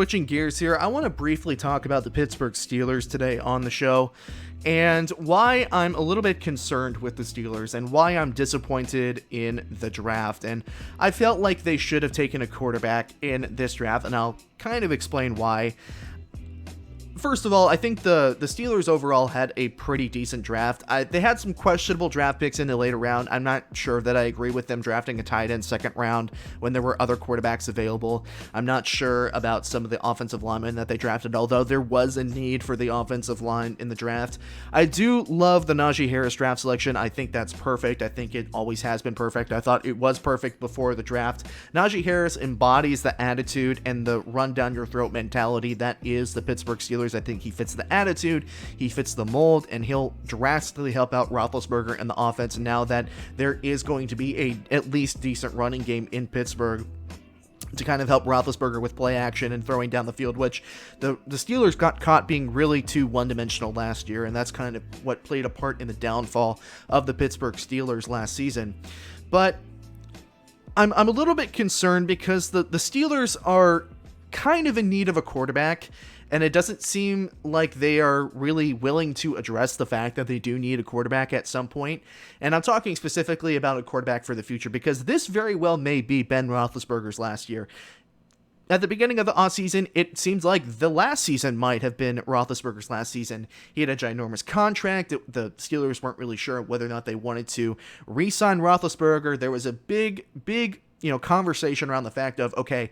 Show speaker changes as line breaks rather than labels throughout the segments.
switching gears here, I want to briefly talk about the Pittsburgh Steelers today on the show, and why I'm a little bit concerned with the Steelers, and why I'm disappointed in the draft. And I felt like they should have taken a quarterback in this draft, and I'll kind of explain why. First of all, I think the Steelers overall had a pretty decent draft. They had some questionable draft picks in the later round. I'm not sure that I agree with them drafting a tight end second round when there were other quarterbacks available. I'm not sure about some of the offensive linemen that they drafted, although there was a need for the offensive line in the draft. I do love the Najee Harris draft selection. I think that's perfect. I think it always has been perfect. I thought it was perfect before the draft. Najee Harris embodies the attitude and the run down your throat mentality that is the Pittsburgh Steelers. I think he fits the attitude, he fits the mold, and he'll drastically help out Roethlisberger and the offense now that there is going to be a at least decent running game in Pittsburgh to kind of help Roethlisberger with play action and throwing down the field, which the Steelers got caught being really too one-dimensional last year, and that's kind of what played a part in the downfall of the Pittsburgh Steelers last season. But I'm a little bit concerned because the Steelers are kind of in need of a quarterback, and it doesn't seem like they are really willing to address the fact that they do need a quarterback at some point. And I'm talking specifically about a quarterback for the future, because this very well may be Ben Roethlisberger's last year. At the beginning of the offseason, it seems like the last season might have been Roethlisberger's last season. He had a ginormous contract. The Steelers weren't really sure whether or not they wanted to re-sign Roethlisberger. There was a big conversation around the fact of, okay,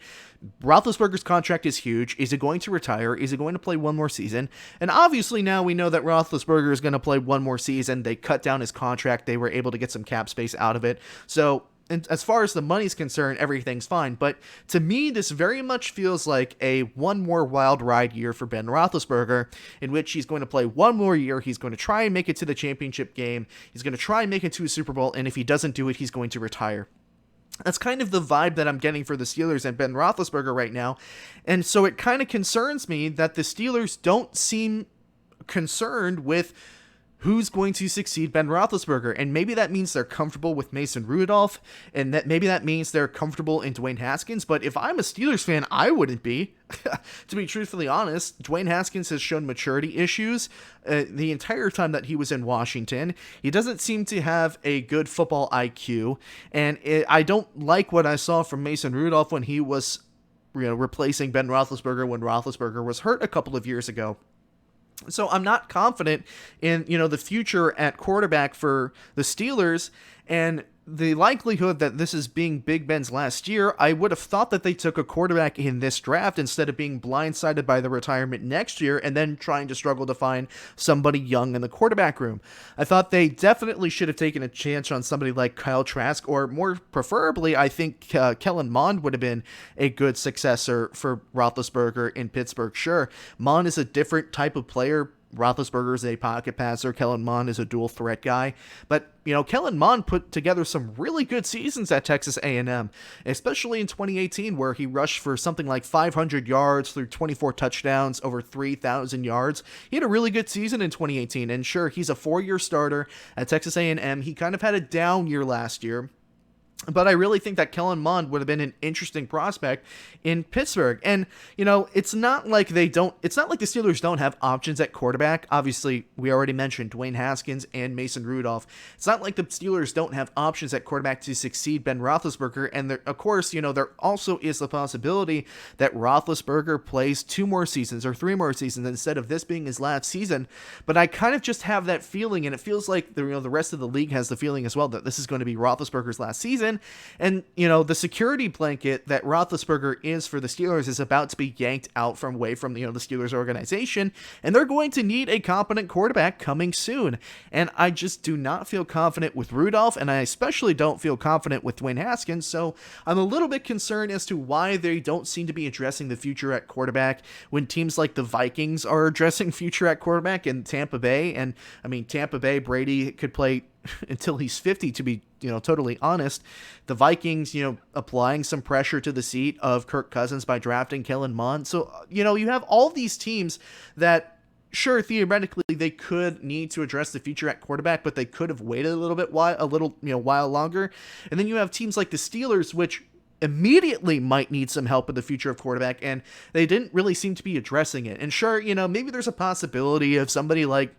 Roethlisberger's contract is huge. Is he going to retire? Is he going to play one more season? And obviously now we know that Roethlisberger is going to play one more season. They cut down his contract. They were able to get some cap space out of it. So, and as far as the money's concerned, everything's fine. But to me, this very much feels like a one more wild ride year for Ben Roethlisberger, in which he's going to play one more year. He's going to try and make it to the championship game. He's going to try and make it to a Super Bowl. And if he doesn't do it, he's going to retire. That's kind of the vibe that I'm getting for the Steelers and Ben Roethlisberger right now. And so it kind of concerns me that the Steelers don't seem concerned with who's going to succeed Ben Roethlisberger. And maybe that means they're comfortable with Mason Rudolph, and that maybe that means they're comfortable in Dwayne Haskins. But if I'm a Steelers fan, I wouldn't be. To be truthfully honest, Dwayne Haskins has shown maturity issues the entire time that he was in Washington. He doesn't seem to have a good football IQ, and I don't like what I saw from Mason Rudolph when he was replacing Ben Roethlisberger when Roethlisberger was hurt a couple of years ago. So I'm not confident in, the future at quarterback for the Steelers, and the likelihood that this is being Big Ben's last year, I would have thought that they took a quarterback in this draft instead of being blindsided by the retirement next year and then trying to struggle to find somebody young in the quarterback room. I thought they definitely should have taken a chance on somebody like Kyle Trask, or more preferably, I think Kellen Mond would have been a good successor for Roethlisberger in Pittsburgh. Sure, Mond is a different type of player. Roethlisberger is a pocket passer. Kellen Mond is a dual threat guy. But, Kellen Mond put together some really good seasons at Texas A&M, especially in 2018, where he rushed for something like 500 yards through 24 touchdowns, over 3,000 yards. He had a really good season in 2018. And sure, he's a 4-year starter at Texas A&M. He kind of had a down year last year. But I really think that Kellen Mond would have been an interesting prospect in Pittsburgh. And, it's not like the Steelers don't have options at quarterback. Obviously, we already mentioned Dwayne Haskins and Mason Rudolph. It's not like the Steelers don't have options at quarterback to succeed Ben Roethlisberger. And of course, there also is the possibility that Roethlisberger plays 2 more seasons or 3 more seasons instead of this being his last season. But I kind of just have that feeling, and it feels like the rest of the league has the feeling as well, that this is going to be Roethlisberger's last season. And, the security blanket that Roethlisberger is for the Steelers is about to be yanked out from the Steelers organization, and they're going to need a competent quarterback coming soon. And I just do not feel confident with Rudolph, and I especially don't feel confident with Dwayne Haskins, so I'm a little bit concerned as to why they don't seem to be addressing the future at quarterback when teams like the Vikings are addressing future at quarterback in Tampa Bay. And, Tampa Bay, Brady could play until he's 50, to be totally honest. The Vikings, applying some pressure to the seat of Kirk Cousins by drafting Kellen Mond. So, you have all these teams that, sure, theoretically they could need to address the future at quarterback, but they could have waited a little while longer. And then you have teams like the Steelers, which immediately might need some help in the future of quarterback, and they didn't really seem to be addressing it. And sure, maybe there's a possibility of somebody like,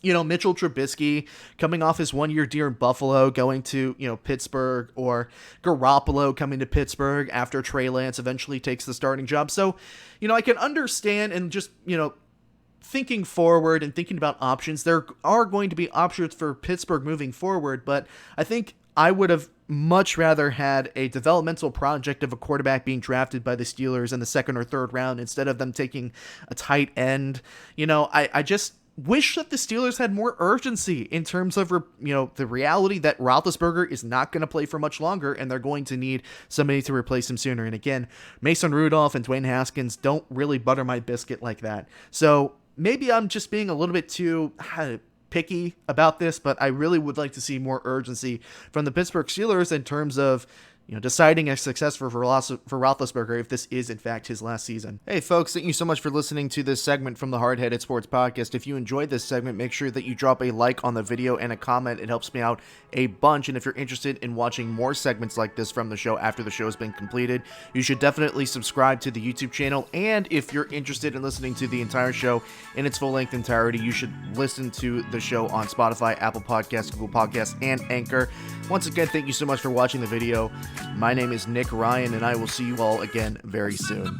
Mitchell Trubisky coming off his 1-year deal in Buffalo, going to, Pittsburgh, or Garoppolo coming to Pittsburgh after Trey Lance eventually takes the starting job. So, I can understand, and just, thinking forward and thinking about options, there are going to be options for Pittsburgh moving forward, but I think I would have much rather had a developmental project of a quarterback being drafted by the Steelers in the second or third round instead of them taking a tight end. I just wish that the Steelers had more urgency in terms of, the reality that Roethlisberger is not going to play for much longer, and they're going to need somebody to replace him sooner. And again, Mason Rudolph and Dwayne Haskins don't really butter my biscuit like that. So maybe I'm just being a little bit too picky about this, but I really would like to see more urgency from the Pittsburgh Steelers in terms of, deciding a success for Roethlisberger if this is in fact his last season. Hey folks, thank you so much for listening to this segment from the Hard-Headed Sports Podcast. If you enjoyed this segment, make sure that you drop a like on the video and a comment. It helps me out a bunch. And if you're interested in watching more segments like this from the show after the show has been completed, you should definitely subscribe to the YouTube channel. And if you're interested in listening to the entire show in its full-length entirety, you should listen to the show on Spotify, Apple Podcasts, Google Podcasts, and Anchor. Once again, thank you so much for watching the video. My name is Nick Ryan, and I will see you all again very soon.